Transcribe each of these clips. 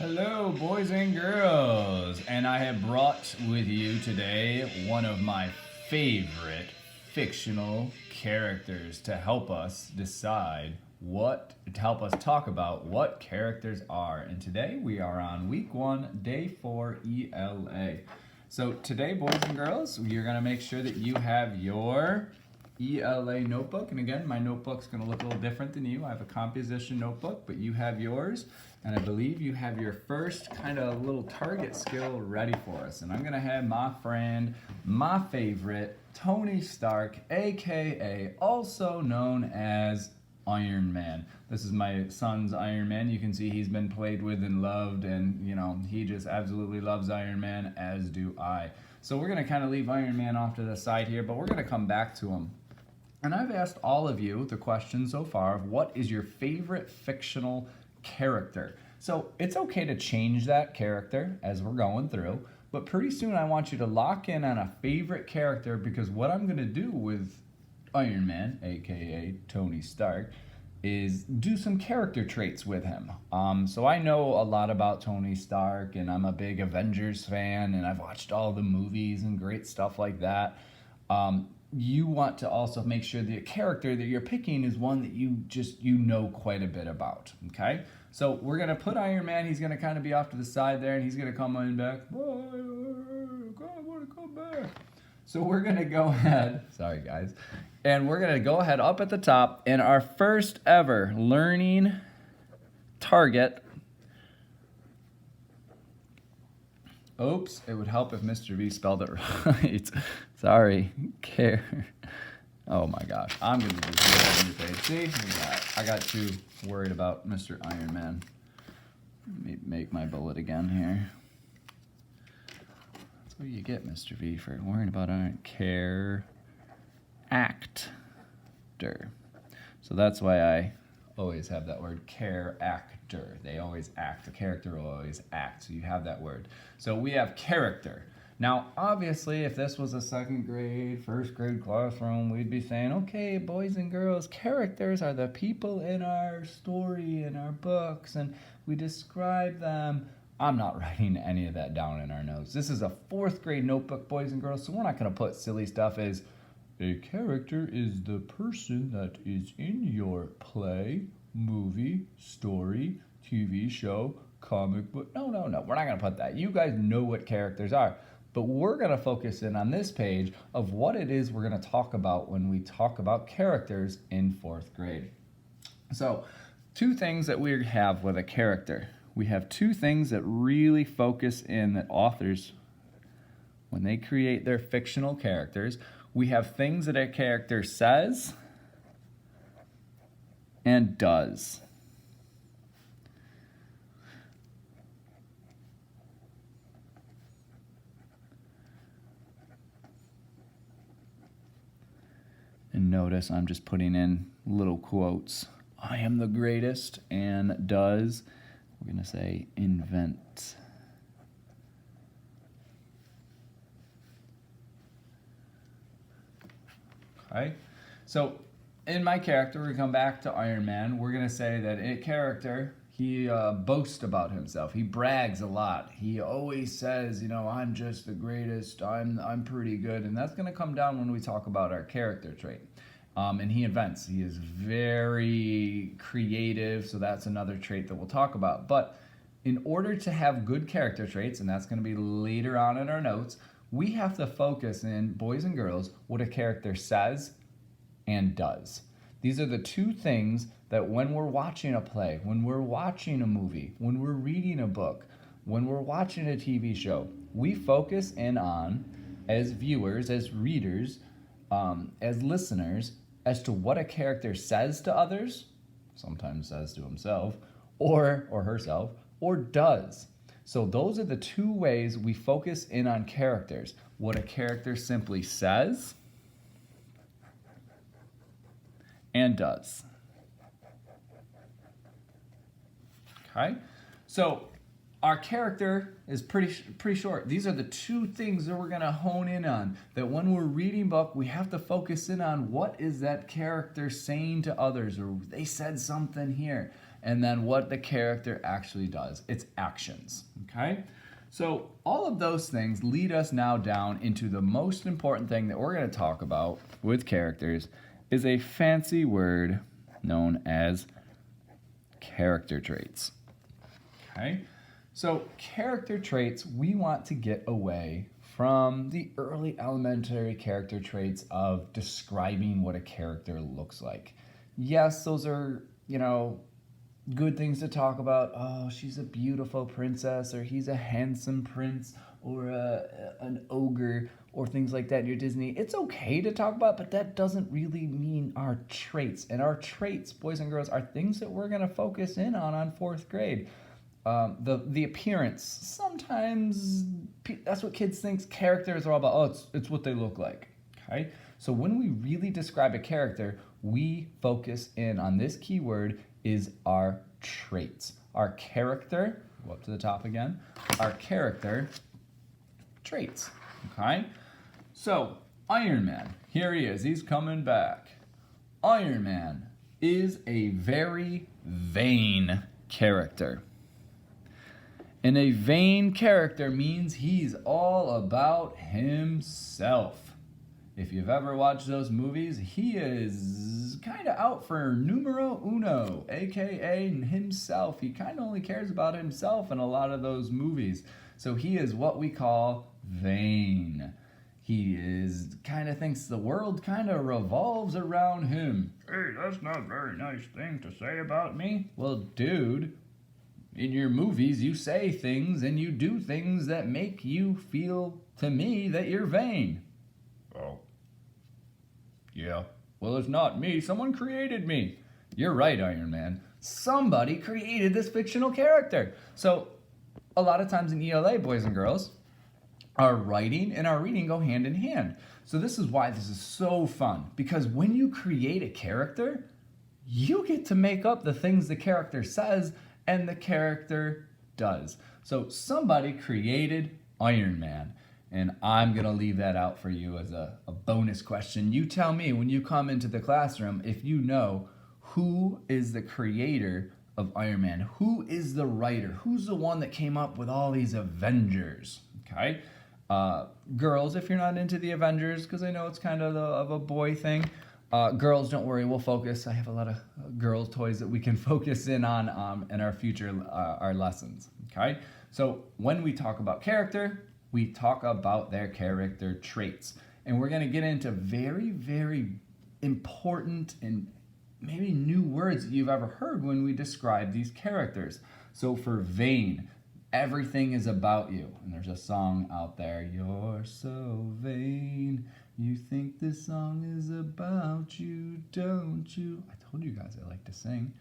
Hello, boys and girls, and I have brought with you today one of my favorite fictional characters to help us decide to help us talk about what characters are. And today we are on week 1, day 4, ELA. So today, boys and girls, you're going to make sure that you have your ELA notebook. And again, my notebook's going to look a little different than you. I have a composition notebook, but you have yours. And I believe you have your first kind of little target skill ready for us. And I'm going to have my friend, my favorite, Tony Stark, aka also known as Iron Man. This is my son's Iron Man. You can see he's been played with and loved, and he just absolutely loves Iron Man, as do I. So we're going to kind of leave Iron Man off to the side here, but we're going to come back to him. And I've asked all of you the question so far of what is your favorite fictional character. So it's okay to change that character as we're going through, but pretty soon I want you to lock in on a favorite character, because what I'm going to do with Iron Man, aka Tony Stark, is do some character traits with him. So I know a lot about Tony Stark, and I'm a big Avengers fan, and I've watched all the movies and great stuff like that. You want to also make sure the character that you're picking is one that you know quite a bit about, okay? So we're going to put Iron Man, he's going to kind of be off to the side there, and he's going to come on back. I want to come back. So we're going to go ahead, sorry guys, and we're going to go ahead up at the top, and our first ever learning target. Oops, it would help if Mr. V spelled it right. Sorry, care. Oh my gosh, I'm going to do this on your page. See, I got too worried about Mr. Iron Man. Let me make my bullet again here. That's what you get, Mr. V, for worrying about Iron Care Actor. So that's why I always have that word, character. They always act. The character will always act. So you have that word. So we have character. Now, obviously, if this was a second grade, first grade classroom, we'd be saying, okay, boys and girls, characters are the people in our story, in our books, and we describe them. I'm not writing any of that down in our notes. This is a 4th grade notebook, boys and girls, so we're not going to put silly stuff as a character is the person that is in your play, movie, story, TV show, comic book. No. We're not going to put that. You guys know what characters are. But we're going to focus in on this page of what it is we're going to talk about when we talk about characters in 4th grade. So, 2 things that we have with a character. We have 2 things that really focus in that authors, when they create their fictional characters, we have things that a character says and does. And notice I'm just putting in little quotes. I am the greatest, and does, we're going to say invent. Okay, so in my character, we come back to Iron Man. We're going to say that a character, he boasts about himself. He brags a lot. He always says, I'm just the greatest. I'm pretty good. And that's going to come down when we talk about our character trait. And he invents. He is very creative, so that's another trait that we'll talk about. But in order to have good character traits, and that's going to be later on in our notes, we have to focus in, boys and girls, what a character says and does. These are the 2 things that when we're watching a play, when we're watching a movie, when we're reading a book, when we're watching a TV show, we focus in on, as viewers, as readers, as listeners, as to what a character says to others, sometimes says to himself, or herself, or does. So those are the 2 ways we focus in on characters. What a character simply says and does. Okay? So our character is pretty short. These are the two things that we're going to hone in on. That when we're reading book, we have to focus in on what is that character saying to others, or they said something here, and then what the character actually does. It's actions, okay? So all of those things lead us now down into the most important thing that we're going to talk about with characters is a fancy word known as character traits, okay? So character traits, we want to get away from the early elementary character traits of describing what a character looks like. Yes, those are, good things to talk about. Oh, she's a beautiful princess, or he's a handsome prince, or an ogre, or things like that in your Disney. It's okay to talk about, but that doesn't really mean our traits. And our traits, boys and girls, are things that we're going to focus in on 4th grade. The appearance, sometimes that's what kids think characters are all about. Oh, it's what they look like, okay? So when we really describe a character, we focus in on this keyword is our traits. Our character, go up to the top again, our character traits, okay? So Iron Man, here he is, he's coming back. Iron Man is a very vain character. And a vain character means he's all about himself. If you've ever watched those movies, he is kind of out for numero uno, aka himself. He kind of only cares about himself in a lot of those movies. So he is what we call vain. He is kind of thinks the world kind of revolves around him. Hey, that's not a very nice thing to say about me. Well, dude, in your movies, you say things and you do things that make you feel, to me, that you're vain. Oh. Yeah. Well, it's not me. Someone created me. You're right, Iron Man. Somebody created this fictional character. So, a lot of times in ELA, boys and girls, our writing and our reading go hand in hand. So this is why this is so fun. Because when you create a character, you get to make up the things the character says and the character does. So somebody created Iron Man, and I'm gonna leave that out for you as a bonus question. You tell me when you come into the classroom if you know who is the creator of Iron Man, who is the writer, who's the one that came up with all these Avengers, okay? Girls, if you're not into the Avengers, because I know it's kind of a boy thing, girls, don't worry, we'll focus. I have a lot of girl toys that we can focus in on in our future our lessons, okay? So when we talk about character, we talk about their character traits. And we're going to get into very, very important and maybe new words that you've ever heard when we describe these characters. So for vain, everything is about you. And there's a song out there, you're so vain. You think this song is about you, don't you? I told you guys I like to sing.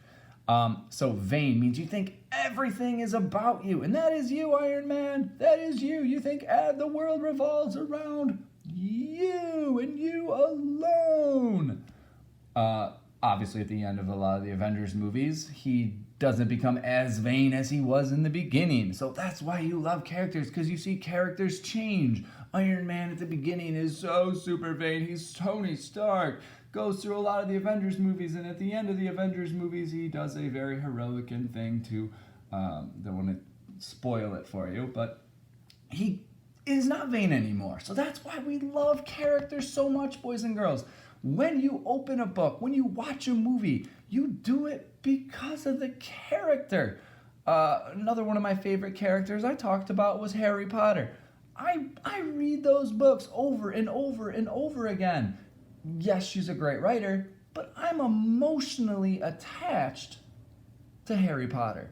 So vain means you think everything is about you. And that is you, Iron Man. That is you. You think the world revolves around you and you alone. Obviously, at the end of a lot of the Avengers movies, he doesn't become as vain as he was in the beginning. So that's why you love characters, because you see characters change. Iron Man at the beginning is so super vain. He's Tony Stark. Goes through a lot of the Avengers movies, and at the end of the Avengers movies, he does a very heroic thing to, don't want to spoil it for you, but he is not vain anymore. So that's why we love characters so much, boys and girls. When you open a book, when you watch a movie, you do it because of the character. Another one of my favorite characters I talked about was Harry Potter. I read those books over and over and over again. Yes, she's a great writer, but I'm emotionally attached to Harry Potter.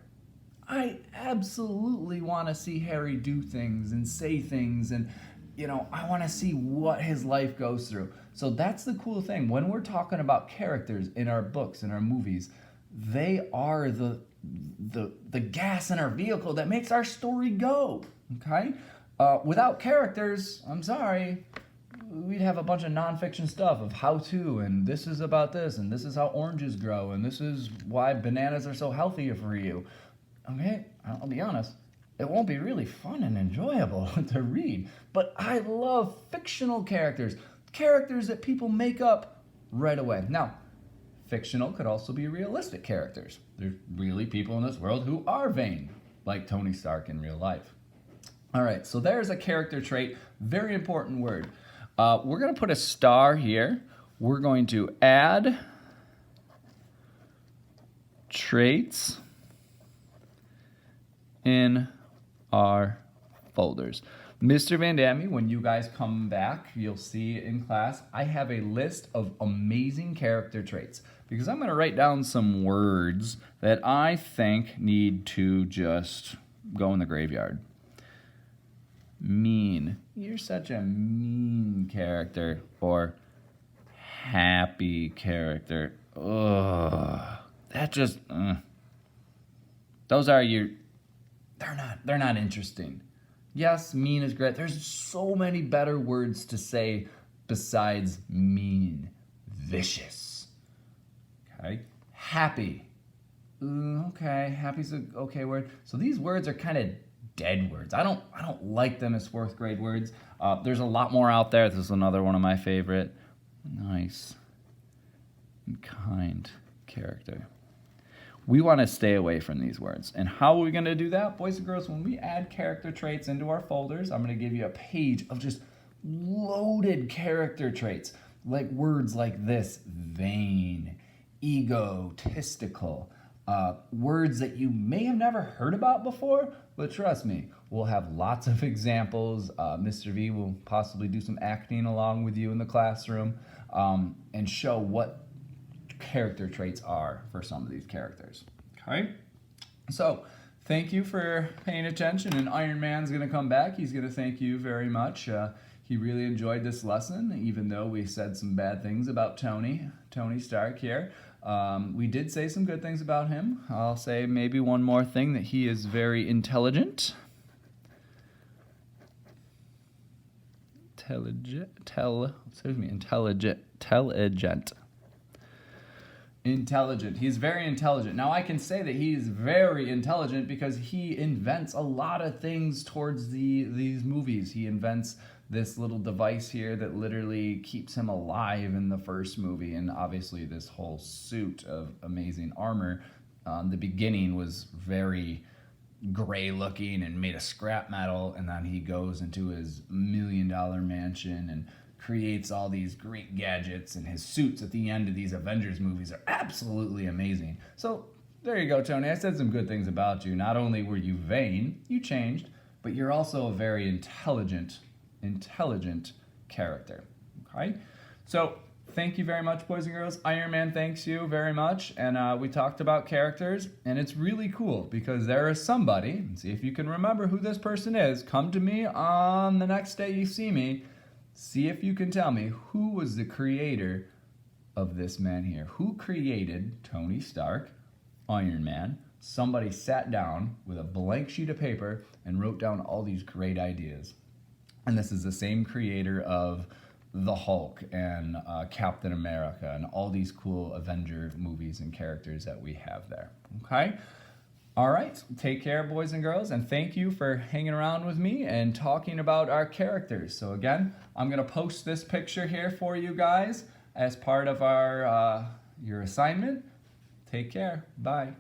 I absolutely want to see Harry do things and say things, and I want to see what his life goes through. So that's the cool thing. When we're talking about characters in our books, in our movies, they are the gas in our vehicle that makes our story go, okay? Without characters, I'm sorry, we'd have a bunch of nonfiction stuff of how to, and this is about this, and this is how oranges grow, and this is why bananas are so healthy for you. Okay, I'll be honest, it won't be really fun and enjoyable to read. But I love fictional characters, characters that people make up right away. Now, fictional could also be realistic characters. There's really people in this world who are vain, like Tony Stark in real life. All right, so there's a character trait, very important word. We're going to put a star here. We're going to add traits in our folders. Mr. Van Damme, when you guys come back, you'll see in class, I have a list of amazing character traits because I'm going to write down some words that I think need to just go in the graveyard. Mean. You're such a mean character. Or happy character. Ugh. That just... Those are your... They're not interesting. Yes, mean is great. There's so many better words to say besides mean. Vicious. Okay. Happy. Okay, happy's a okay word. So these words are kind of dead words. I don't like them as fourth grade words. There's a lot more out there. This is another one of my favorite. Nice and kind character. We want to stay away from these words. And how are we going to do that? Boys and girls, when we add character traits into our folders, I'm going to give you a page of just loaded character traits. Like words like this, vain, egotistical, words that you may have never heard about before, but trust me, we'll have lots of examples. Mr. V will possibly do some acting along with you in the classroom and show what character traits are for some of these characters. Okay? So, thank you for paying attention, and Iron Man's going to come back. He's going to thank you very much. He really enjoyed this lesson, even though we said some bad things about Tony Stark here. We did say some good things about him. I'll say maybe one more thing, that he is very intelligent. Intelligent. He's very intelligent. Now I can say that he's very intelligent because he invents a lot of things towards these movies. He invents this little device here that literally keeps him alive in the first movie, and obviously this whole suit of amazing armor, the beginning was very gray looking and made of scrap metal, and then he goes into his $1 million mansion and creates all these great gadgets, and his suits at the end of these Avengers movies are absolutely amazing. So there you go, Tony. I said some good things about you. Not only were you vain, you changed, but you're also a very intelligent character. Okay? So thank you very much, boys and girls. Iron Man thanks you very much. And we talked about characters, and it's really cool because there is somebody, and see if you can remember who this person is. Come to me on the next day you see me. See if you can tell me who was the creator of this man here. Who created Tony Stark, Iron Man? Somebody sat down with a blank sheet of paper and wrote down all these great ideas. And this is the same creator of the Hulk and Captain America and all these cool Avenger movies and characters that we have there. Okay? All right, take care, boys and girls, and thank you for hanging around with me and talking about our characters. So again, I'm going to post this picture here for you guys as part of our your assignment. Take care. Bye.